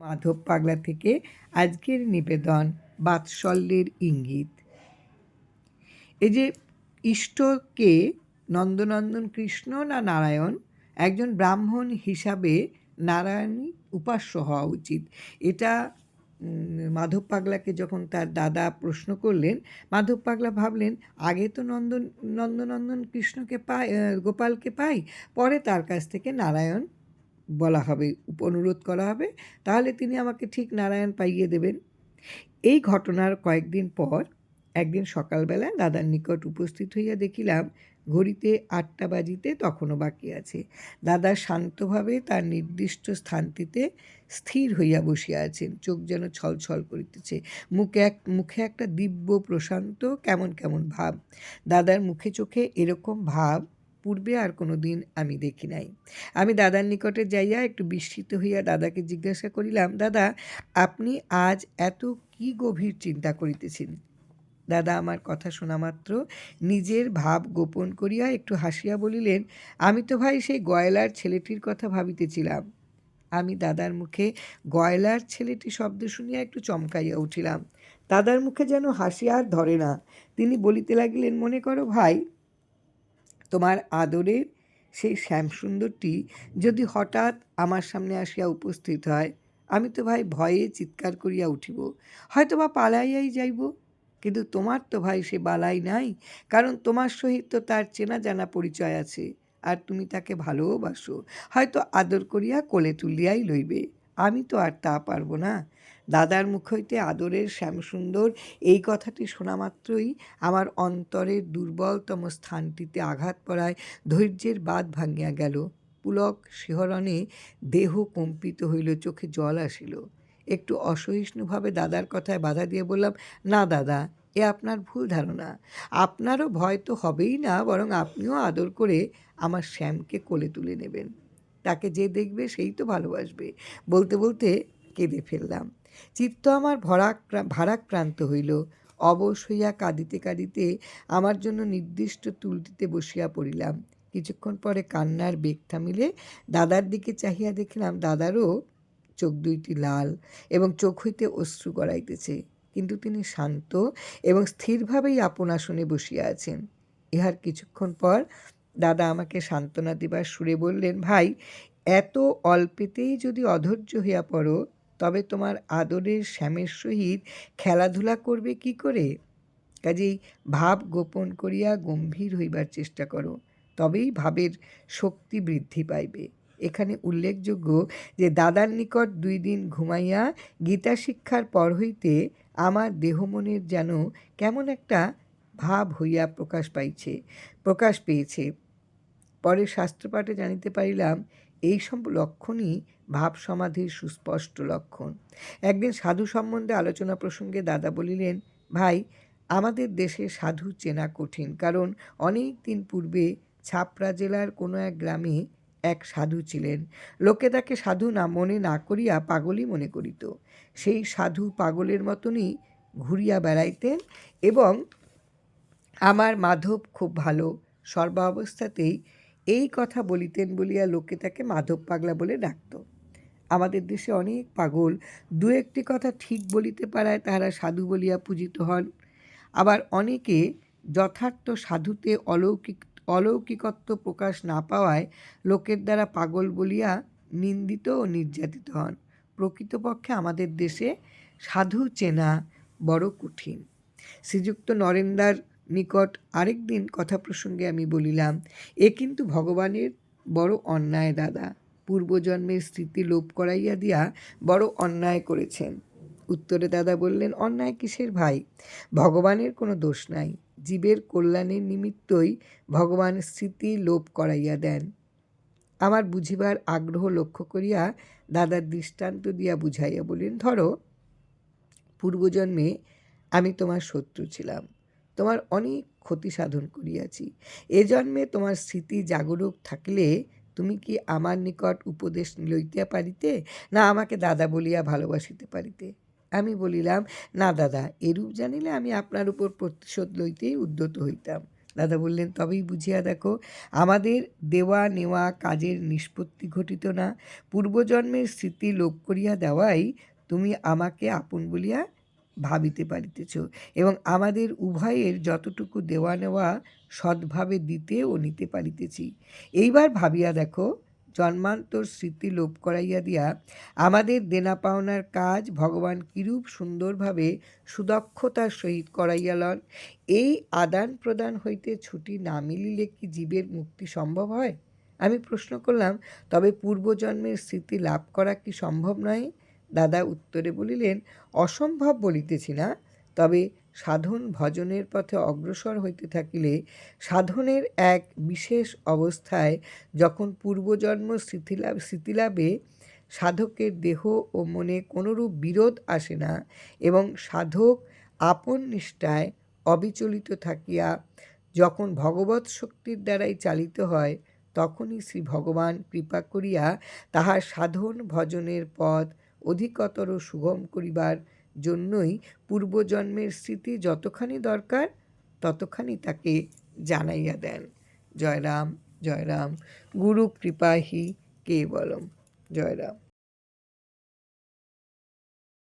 মাধব পাগলা থেকে আজকের নিবেদন বাৎসল্যের ইঙ্গিত। এই যে ইষ্টকে নন্দনন্দন কৃষ্ণ না নারায়ণ, একজন ব্রাহ্মণ হিসাবে নারায়ণই উপাস্য হওয়া উচিত। এটা মাধব পাগলাকে যখন তার দাদা প্রশ্ন করলেন, মাধব পাগলা ভাবলেন আগে তো নন্দনন্দন কৃষ্ণকে পাই, গোপালকে পাই, পরে তার কাছ থেকে নারায়ণ বলা হবে, অনুরোধ করা হবে, তাহলে তিনি আমাকে ঠিক নারায়ণ পাইয়ে দেবেন। এই ঘটনার কয়েকদিন পর একদিন সকালবেলায় দাদার নিকট উপস্থিত হইয়া দেখিলাম ঘড়িতে ৮টা বাজিতে তখনও বাকি আছে। দাদা শান্তভাবে তার নির্দিষ্ট স্থানটিতে স্থির হইয়া বসিয়া আছেন, চোখ যেন ছলছল করিতেছে, মুখে একটা দিব্য প্রশান্ত কেমন কেমন ভাব। দাদার মুখে চোখে এরকম ভাব পূর্বে আর কোনো দিন আমি দেখি নাই। আমি দাদার নিকটে যাইয়া একটু বিস্মিত হইয়া দাদাকে জিজ্ঞাসা করিলাম, দাদা, আপনি আজ এত কি গভীর চিন্তা করিতেছেন? দাদা আমার কথা শোনা মাত্র নিজের ভাব গোপন করিয়া একটু হাসিয়া বলিলেন, আমি তো ভাই সেই গয়লার ছেলেটির কথা ভাবিতেছিলাম। আমি দাদার মুখে গয়লার ছেলেটি শব্দ শুনিয়া একটু চমকাইয়া উঠিলাম। দাদার মুখে যেন হাসি আর ধরে না। তিনি বলিতে লাগিলেন, মনে করো ভাই, তোমার আদরের সেই শ্যামসুন্দরটি যদি হঠাৎ আমার সামনে আসিয়া উপস্থিত হয়, আমি তো ভাই ভয়ে চিৎকার করিয়া উঠিব, হয়তো বা পালাইয়াই যাইব। কিন্তু তোমার তো ভাই সে বালাই নাই, কারণ তোমার সহিত তো তার চেনা জানা পরিচয় আছে, আর তুমি তাকে ভালোবাসো, হয়তো আদর করিয়া কোলে তুলিয়াই লইবে। আমি তো আর তা পারব না। দাদার মুখ হইতে আদরের শ্যামসুন্দর এই কথাটি শোনা মাত্রই আমার অন্তরের দুর্বলতম স্থানটিতে আঘাত পড়ায় ধৈর্যের বাঁধ ভাঙিয়া গেল। পুলক শিহরণে দেহ কম্পিত হইল, চোখে জল আসিল। একটু অসহিষ্ণুভাবে দাদার কথায় বাধা দিয়ে বললাম, না দাদা, এ আপনার ভুল ধারণা। আপনারও ভয় তো হবেই না, বরং আপনিও আদর করে আমার শ্যামকে কোলে তুলে নেবেন। তাকে যে দেখবে সেই তো ভালোবাসবে। বলতে বলতে কেঁদে ফেললাম। চিত্ত আমার ভারাক্রান্ত হইল। অবশ হইয়া কাঁদিতে কাঁদিতে আমার জন্য নির্দিষ্ট টুলটিতে বসিয়া পড়িলাম। কিছুক্ষণ পরে কান্নার বেগ থামিলে দাদার দিকে চাহিয়া দেখিলাম দাদারও চোখ দুইটি লাল এবং চোখ হইতে অশ্রু গড়াইতেছে, কিন্তু তিনি শান্ত এবং স্থিরভাবেই আপন আসনে বসিয়া আছেন। ইহার কিছুক্ষণ পর দাদা আমাকে সান্ত্বনা দিবার সুরে বললেন, ভাই, এত অল্পেতেই যদি অধৈর্য হইয়া পড়ো, তবে তোমার আদরের শ্যামের সহিত খেলাধুলা করবে কি করে? কাজেই ভাব গোপন করিয়া গম্ভীর হইবার চেষ্টা করো, তবেই ভাবের শক্তি বৃদ্ধি পাইবে। এখানে উল্লেখযোগ্য যে দাদার নিকট 2 দিন ঘুমাইয়া গীতা শিক্ষার পর হইতে আমার দেহমনের যেন কেমন একটা ভাব হইয়া প্রকাশ পেয়েছে। পরে শাস্ত্রপাঠে জানিতে পারিলাম এই সব লক্ষণই ভাব সমাধির সুস্পষ্ট লক্ষণ। একদিন সাধু সম্বন্ধে আলোচনা প্রসঙ্গে দাদা বলিলেন, ভাই, আমাদের দেশে সাধু চেনা কঠিন, কারণ অনেক দিন পূর্বে ছাপড়া জেলার কোনো এক গ্রামে এক সাধু ছিলেন। লোকে তাকে সাধু না মনে না করিয়া পাগলই মনে করিত। সেই সাধু পাগলের মতনই ঘুরিয়া বেড়াইতেন এবং আমার মাধব খুব ভালো, সর্বাবস্থাতেই এই কথা বলিতেন বলিয়া লোকে তাকে মাধব পাগলা বলে ডাকত। আমাদের দেশে অনেক পাগল 2-1টি কথা ঠিক বলিতে পারায় তাহারা সাধু বলিয়া পূজিত হন। আবার অনেকে যথার্থ সাধুতে অলৌকিকত্ব প্রকাশ না পাওয়ায় লোকের দ্বারা পাগল বলিয়া নিন্দিত ও নির্যাতিত হন। প্রকৃতপক্ষে আমাদের দেশে সাধু চেনা বড় কঠিন। শ্রীযুক্ত নরেন্দার নিকট আরেক দিন কথা প্রসঙ্গে আমি বলিলাম, এ কিন্তু ভগবানের বড় অন্যায় দাদা, পূর্বজন্মের স্মৃতি লোপ করাইয়া দিয়া বড় অন্যায় করেছেন। উত্তরে দাদা বললেন, অন্যায় কিসের ভাই? ভগবানের কোনো দোষ নাই, জীবের কল্যাণের নিমিত্তই ভগবান স্মৃতি লোপ করাইয়া দেন। আমার বুঝিবার আগ্রহ লক্ষ্য করিয়া দাদার দৃষ্টান্ত দিয়া বুঝাইয়া বলেন, ধরো, পূর্বজন্মে আমি তোমার শত্রু ছিলাম, তোমার অনেক ক্ষতি সাধন করিয়াছি। এ জন্মে তোমার স্মৃতি জাগরুক থাকলে তুমি কি আমার নিকট উপদেশ লইতে পারিতে, না আমাকে দাদা বলিয়া ভালোবাসিতে পারিতে? আমি বলিলাম, না দাদা, এরূপ জানিলে আমি আপনার উপর প্রতিশোধ লইতেই উদ্যত হইতাম। দাদা বললেন, তবেই বুঝিয়া দেখো, আমাদের দেওয়া নেওয়া কাজের নিষ্পত্তি ঘটিত না, পূর্বজন্মের স্মৃতি লোপ করিয়া দেওয়াই তুমি আমাকে আপন বলিয়া ভাবিতে পারিতেছ, এবং আমাদের উভয়ের যতটুকু দেওয়া নেওয়া সৎভাবে দিতে ও নিতে পারিতেছি। এইবার ভাবিয়া দেখো, জন্মান্তর স্মৃতি লোপ করাইয়া দিয়া আমাদের দেনা পাওনার কাজ ভগবান কিরূপ সুন্দরভাবে সুদক্ষতার সহিত করাইয়া লন। এই আদান প্রদান হইতে ছুটি না মিলিলে কি জীবের মুক্তি সম্ভব হয়? আমি প্রশ্ন করলাম, তবে পূর্বজন্মের স্মৃতি লাভ করা কি সম্ভব নয়? দাদা উত্তরে বলিলেন, অসম্ভব বলিতেছি না, তবে সাধন ভজনের পথে অগ্রসর হইতে থাকিলে সাধনের এক বিশেষ অবস্থায় যখন পূর্বজন্ম স্মৃতিলাভে সাধকের দেহ ও মনে কোনরূপ বিরোধ আসে না এবং সাধক আপন নিষ্ঠায় অবিচলিত থাকিয়া যখন ভগবৎ শক্তির দ্বারাই চালিত হয়, তখনই শ্রী ভগবান কৃপা করিয়া তাহার সাধন ভজনের পথ অধিকতর সুগম করিবার জন্যই পূর্বজন্মের স্মৃতি যতখানি দরকার ততখানি তাকে জানাইয়া দেন। জয় রাম, জয় রাম। গুরু কৃপাহি কেবলম। জয় রাম।